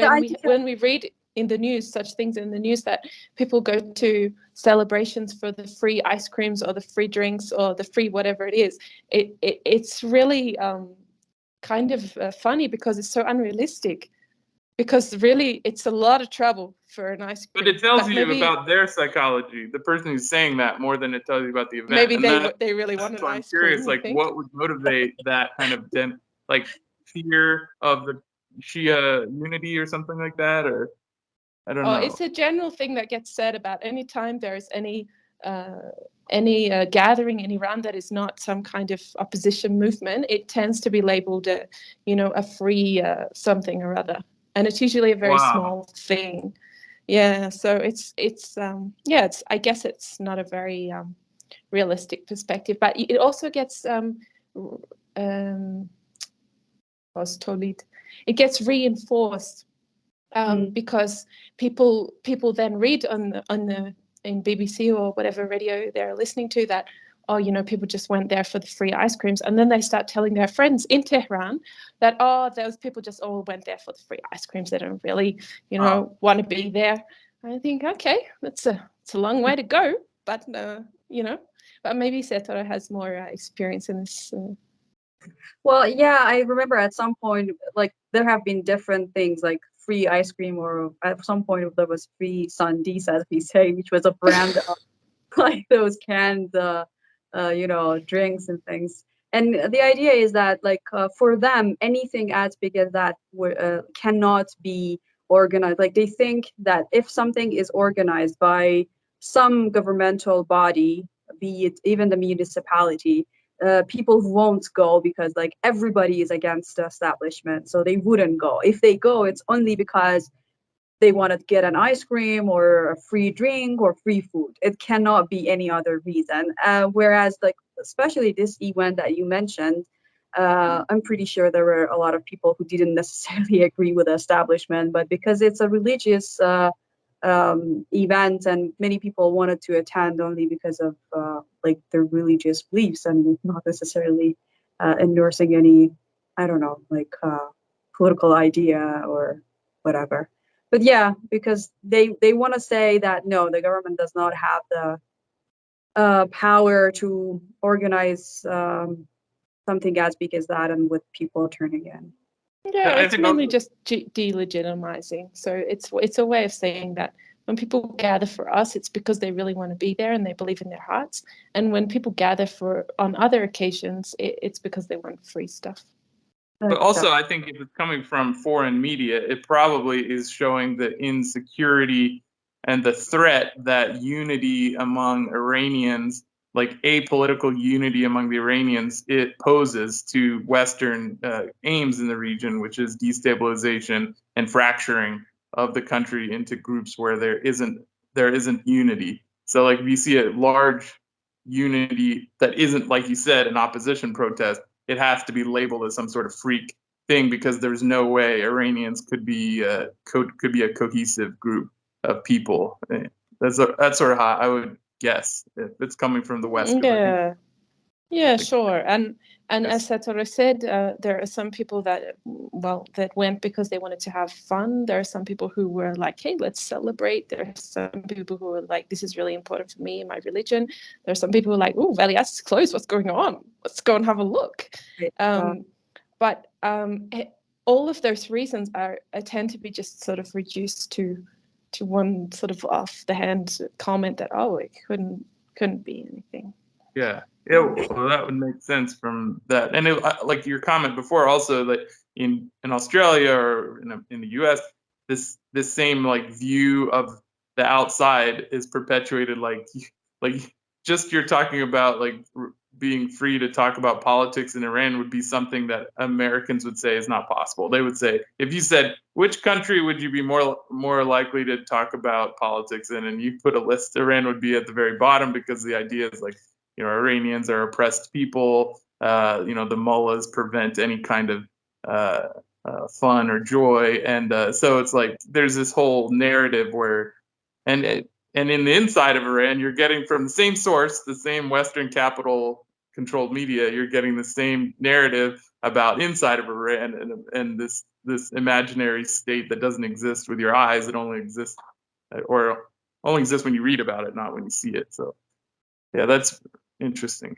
the idea, when we read in the news such things in the news that people go to celebrations for the free ice creams or the free drinks or the free whatever it is, it's really kind of funny because it's so unrealistic. Because really, it's a lot of trouble for an ice cream. But it tells you about their psychology, the person who's saying that, more than it tells you about the event. Maybe they really want an ice cream. I'm curious, like, what would motivate that kind of like fear of the Shia unity or something like that, or I don't know. It's a general thing that gets said about any time there's any gathering in Iran that is not some kind of opposition movement. It tends to be labeled a free something or other. And it's usually a very small thing. Yeah, so it's I guess it's not a very realistic perspective, but it also gets it gets reinforced because people then read in BBC or whatever radio they're listening to that, people just went there for the free ice creams. And then they start telling their friends in Tehran that, those people just all went there for the free ice creams. They don't really, want to be there. I think, okay, it's a long way to go. But, but maybe Setara has more experience in this. Well, yeah, I remember at some point, like, there have been different things like free ice cream, or at some point there was free Sandis, as we say, which was a brand of like those canned drinks and things. And the idea is that, like, for them, anything as big as that cannot be organized. Like, they think that if something is organized by some governmental body, be it even the municipality, people won't go because, like, everybody is against the establishment, so they wouldn't go. If they go, it's only because they want to get an ice cream or a free drink or free food. It cannot be any other reason. Whereas, like, especially this event that you mentioned, I'm pretty sure there were a lot of people who didn't necessarily agree with the establishment, but because it's a religious event and many people wanted to attend only because of like their religious beliefs and not necessarily endorsing any, I don't know, like political idea or whatever. But yeah, because they want to say that no, the government does not have the power to organize something as big as that and with people turning in. Yeah, it's mainly just delegitimizing. So it's a way of saying that when people gather for us, it's because they really want to be there and they believe in their hearts. And when people gather on other occasions, it's because they want free stuff. But also, I think if it's coming from foreign media, it probably is showing the insecurity and the threat that unity among Iranians, like apolitical unity among the Iranians, it poses to Western aims in the region, which is destabilization and fracturing of the country into groups where there isn't unity. So, like, if you see a large unity that isn't, like you said, an opposition protest, it has to be labeled as some sort of freak thing because there's no way Iranians could be a cohesive group of people. That's sort of how I would guess if it's coming from the West. Yeah, sure. And as Setara said, there are some people that went because they wanted to have fun. There are some people who were like, hey, let's celebrate. There are some people who were like, this is really important for me and my religion. There are some people who are like, oh, Valias is closed. What's going on? Let's go and have a look. But all of those reasons tend to be just sort of reduced to one sort of off the hand comment that, oh, it couldn't be anything. Yeah, well, that would make sense from that. And like your comment before, also, that in Australia or in the U.S., this same like view of the outside is perpetuated. Like just you're talking about like being free to talk about politics in Iran would be something that Americans would say is not possible. They would say, if you said which country would you be more likely to talk about politics in, and you put a list, Iran would be at the very bottom because the idea is like, Iranians are oppressed people. The mullahs prevent any kind of fun or joy, and so it's like there's this whole narrative where, and in the inside of Iran, you're getting from the same source, the same Western capital controlled media, you're getting the same narrative about inside of Iran and this imaginary state that doesn't exist with your eyes. It only exists when you read about it, not when you see it. So yeah, that's interesting.